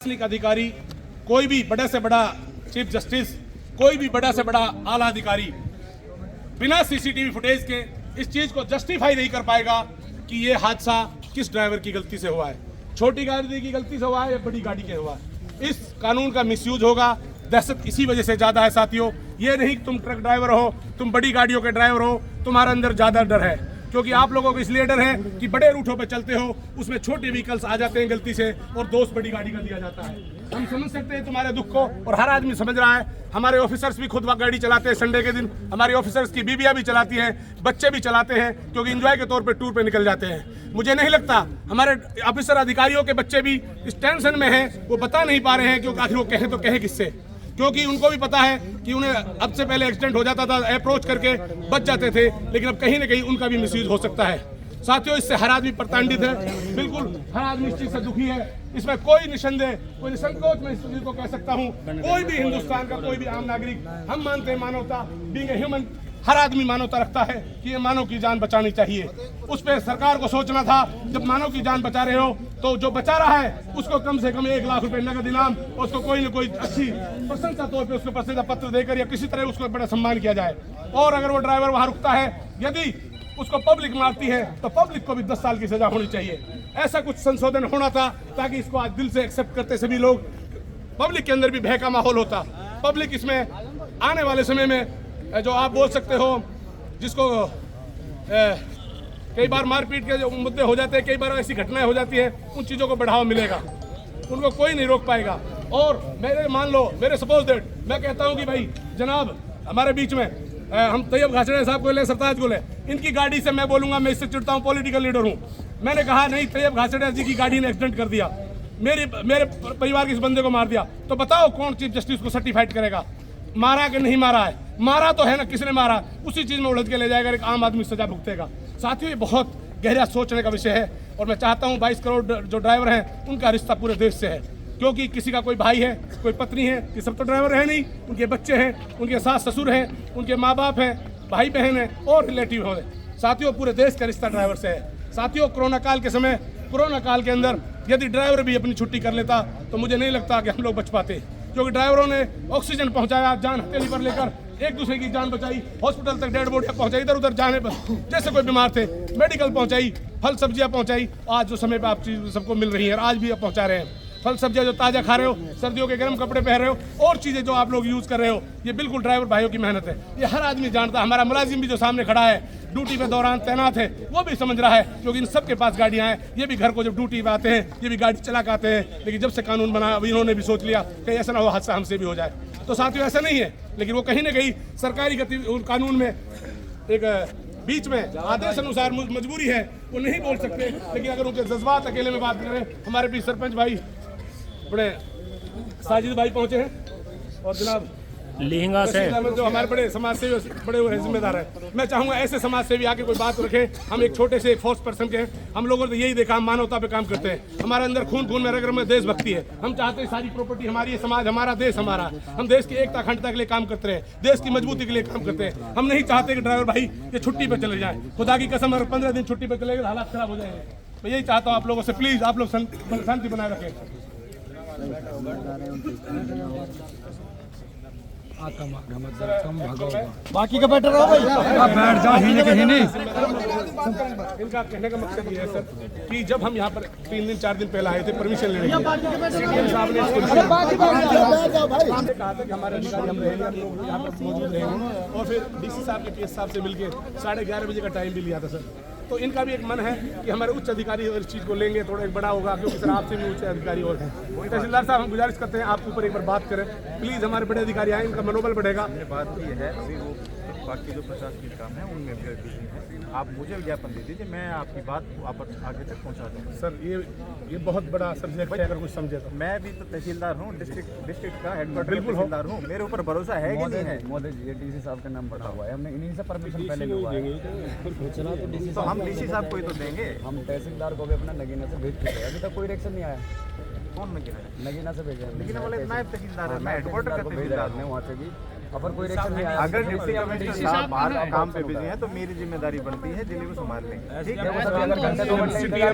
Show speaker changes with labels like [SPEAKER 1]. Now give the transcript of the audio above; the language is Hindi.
[SPEAKER 1] प्रशासनिक अधिकारी, कोई भी बड़े से बड़ा चीफ जस्टिस, कोई भी बड़ा से बड़ा आला अधिकारी बिना सीसीटीवी फुटेज के इस चीज को जस्टिफाई नहीं कर पाएगा कि ये हादसा किस ड्राइवर की गलती से हुआ है, छोटी गाड़ी की गलती से हुआ है या बड़ी गाड़ी के हुआ है। इस कानून का मिसयूज होगा। दहशत इसी वजह से ज्यादा है साथियों। ये नहीं कि तुम ट्रक ड्राइवर हो, तुम बड़ी गाड़ियों के ड्राइवर हो, तुम्हारा अंदर ज्यादा डर है, क्योंकि आप लोगों को इसलिए डर है कि बड़े रूटों पे चलते हो, उसमें छोटे व्हीकल्स आ जाते हैं गलती से और दोस्त बड़ी गाड़ी का दिया जाता है। हम समझ सकते हैं तुम्हारे दुख को और हर आदमी समझ रहा है। हमारे ऑफिसर्स भी खुद गाड़ी चलाते हैं, संडे के दिन हमारी ऑफिसर्स की बीबियां भी चलाती हैं, बच्चे भी चलाते हैं, क्योंकि एंजॉय के तौर पे टूर पे निकल जाते हैं। मुझे नहीं लगता हमारे ऑफिसर अधिकारियों के बच्चे भी इस टेंशन में हैं, वो बता नहीं पा रहे हैं क्योंकि आखिर वो कहें तो कहे किससे, क्योंकि उनको भी पता है कि उन्हें अब से पहले एक्सीडेंट हो जाता था, अप्रोच करके बच जाते थे, लेकिन अब कहीं ना कहीं उनका भी मिसयूज हो सकता है। साथियों, इससे हर आदमी प्रताड़ित है, बिल्कुल हर आदमी इस चीज से दुखी है। इसमें कोई निसंदेह, कोई निसंकोच मैं इस चीज को कह सकता हूँ, कोई भी हिंदुस्तान का कोई भी आम नागरिक, हम मानते हैं मानवता, बीइंग ए ह्यूमन, हर आदमी मानवता रखता है कि ये मानव की जान बचानी चाहिए। उस पर सरकार को सोचना था, जब मानव की जान बचा रहे हो तो जो बचा रहा है उसको कम से कम 1 लाख रुपए नगद इनाम, उसको कोई न कोई अच्छी प्रशंसा तौर पे उसको प्रशंसा पत्र देकर या किसी तरह उसको बड़ा सम्मान किया जाए। और अगर वो ड्राइवर वहां रुकता है, यदि उसको पब्लिक मारती है तो पब्लिक को भी 10 साल की सजा होनी चाहिए। ऐसा कुछ संशोधन होना था ताकि इसको आज दिल से एक्सेप्ट करते सभी लोग, पब्लिक के अंदर भी भय का माहौल होता। पब्लिक इसमें आने वाले समय में जो आप बोल सकते हो, जिसको कई बार मारपीट के जो मुद्दे हो जाते हैं, कई बार ऐसी घटनाएं हो जाती है, उन चीज़ों को बढ़ावा मिलेगा, उनको कोई नहीं रोक पाएगा। और मेरे मान लो, मेरे सपोज दैट मैं कहता हूं कि भाई जनाब हमारे बीच में हम तैयब घासड़िया साहब को ले, सरताज को ले, इनकी गाड़ी से मैं बोलूंगा, मैं इससे चिढ़ता हूं, पॉलिटिकल लीडर हूं। मैंने कहा नहीं, तैयब घासड़िया जी की गाड़ी ने एक्सीडेंट कर दिया, मेरे परिवार के इस बंदे को मार दिया, तो बताओ कौन चीफ जस्टिस को सर्टिफाइड करेगा, मारा कि नहीं मारा है? मारा तो है ना, किसने मारा, उसी चीज में उलझ के ले जाएगा, एक आम आदमी सजा भुगतेगा। साथियों, ये बहुत गहरा सोचने का विषय है और मैं चाहता हूं 22 करोड़ जो ड्राइवर हैं उनका रिश्ता पूरे देश से है, क्योंकि किसी का कोई भाई है, कोई पत्नी है, ये सब तो ड्राइवर है नहीं, उनके बच्चे हैं, उनके सास ससुर हैं, उनके माँ बाप हैं, भाई बहन हैं और रिलेटिव हैं। साथियों, पूरे देश का रिश्ता ड्राइवर से है। साथियों, कोरोना काल के समय, कोरोना काल के अंदर यदि ड्राइवर भी अपनी छुट्टी कर लेता तो मुझे नहीं लगता कि हम लोग बच पाते, क्योंकि ड्राइवरों ने ऑक्सीजन पहुंचाया, जान हथेली पर लेकर एक दूसरे की जान बचाई, हॉस्पिटल तक डेड बॉडी पहुंचाई, इधर उधर जाने पर जैसे कोई बीमार थे मेडिकल पहुंचाई, फल सब्जियां पहुंचाई। आज जो समय पे आप चीज सबको मिल रही है, आज भी आप पहुंचा रहे हैं। फल सब्जियां जो ताजा खा रहे हो, सर्दियों के गर्म कपड़े पहन रहे हो और चीजें जो आप लोग यूज कर रहे हो, ये बिल्कुल ड्राइवर भाइयों की मेहनत है। ये हर आदमी जानता है। हमारा मुलाजिम भी जो सामने खड़ा है, ड्यूटी पे दौरान तैनात है, वो भी समझ रहा है, क्योंकि इन सबके पास गाड़ियां हैं। ये भी घर को जब ड्यूटी पे आते हैं, ये भी गाड़ी चला के आते हैं, लेकिन जब से कानून बना अभी इन्होंने भी सोच लिया कि ऐसा ना हो हादसा हमसे भी हो जाए। तो साथियों, ऐसा नहीं है, लेकिन वो कहीं ना कहीं सरकारी कानून में एक बीच में आदेश अनुसार मजबूरी है, वो नहीं बोल सकते। लेकिन अगर उनके जज्बात अकेले में बात करें, हमारे बीच सरपंच भाई बड़े साजिद भाई पहुंचे हैं और जनाब
[SPEAKER 2] लिहिंगा से
[SPEAKER 1] जो हमारे बड़े समाज सेवी बड़े हुए जिम्मेदार है। मैं चाहूंगा ऐसे समाज सेवी आके कोई बात रखे। हम एक छोटे से फोर्स पर्सन के हैं, हम लोगों ने यही देखा, हम मानवता पे काम करते हैं, हमारे अंदर खून खून में रग रग में देशभक्ति है। हम चाहते हैं सारी प्रॉपर्टी हमारी है, समाज हमारा, देश हमारा, हम देश की एकता अखंडता के लिए काम करते हैं, देश की मजबूती के लिए काम करते हैं। हम नहीं चाहते कि ड्राइवर भाई ये छुट्टी पे चले जाए, खुदा की कसम, अगर 15 दिन छुट्टी पे चले गए हालात खराब हो जाएंगे। मैं यही चाहता हूँ आप लोगों से, प्लीज आप लोग शांति बनाए रखें।
[SPEAKER 3] बाकी का बेटर हो भाई, बैठ जाओ ही नहीं।
[SPEAKER 1] इनका कहने का मकसद ये है सर कि जब हम यहाँ पर 3 दिन 4 दिन पहले आए थे परमिशन लेने के लिए, सीडीएम साहब ने कहा था कि हमारे अधिकारी हम रहेंगे, हम लोग यहाँ पर मौजूद रहेंगे, और फिर डीसी साहब के पीएस साहब से मिलकर 11:30 बजे का टाइम भी लिया था सर। तो इनका भी एक मन है कि हमारे उच्च अधिकारी इस चीज़ को लेंगे, थोड़ा एक बड़ा होगा, क्योंकि सर आपसे भी उच्च अधिकारी और हैं। तहसीलदार साहब, हम गुजारिश करते हैं आपके ऊपर एक बार बात करें प्लीज़, हमारे बड़े अधिकारी आए, इनका मनोबल बढ़ेगा।
[SPEAKER 4] बात ये है, अभी वो बाकी जो प्रशासनिक काम है उनमें भी बिजी है, आप मुझे ज्ञापन दे दीजिए, मैं आपकी बात आगे तक पहुंचा दूँगा।
[SPEAKER 1] सर ये बहुत बड़ा सब्जेक्ट है, अगर कुछ समझे तो।
[SPEAKER 4] मैं भी तो तहसीलदार हूँ, डिस्ट्रिक्ट का हेडक्वार्टर तहसीलदार हूँ, मेरे ऊपर भरोसा है कि नहीं है?
[SPEAKER 3] मोदी जी, ये डीसी साहब का नाम पड़ा हुआ है, हमने इन्हीं से परमिशन पहले लिया है।
[SPEAKER 4] तो हम डीसी साहब को ही तो देंगे।
[SPEAKER 3] हम तहसीलदार को भी अपना नगीना से भेज चुके हैं, अभी तक कोई रिएक्शन नहीं आया।
[SPEAKER 4] कौन नगीना है?
[SPEAKER 3] नगीना से भेजा है,
[SPEAKER 4] लेकिन बोले नायब तहसीलदार है, मैं हेडक्वार्टर का तहसीलदार हूँ।
[SPEAKER 3] वहाँ से भी अगर कोई रिएक्शन नहीं आया,
[SPEAKER 4] अगर डिप्टी कमिश्नर साहब बाहर काम पे बिजी हैं तो मेरी जिम्मेदारी बनती है जिले को संभालने की। ठीक है।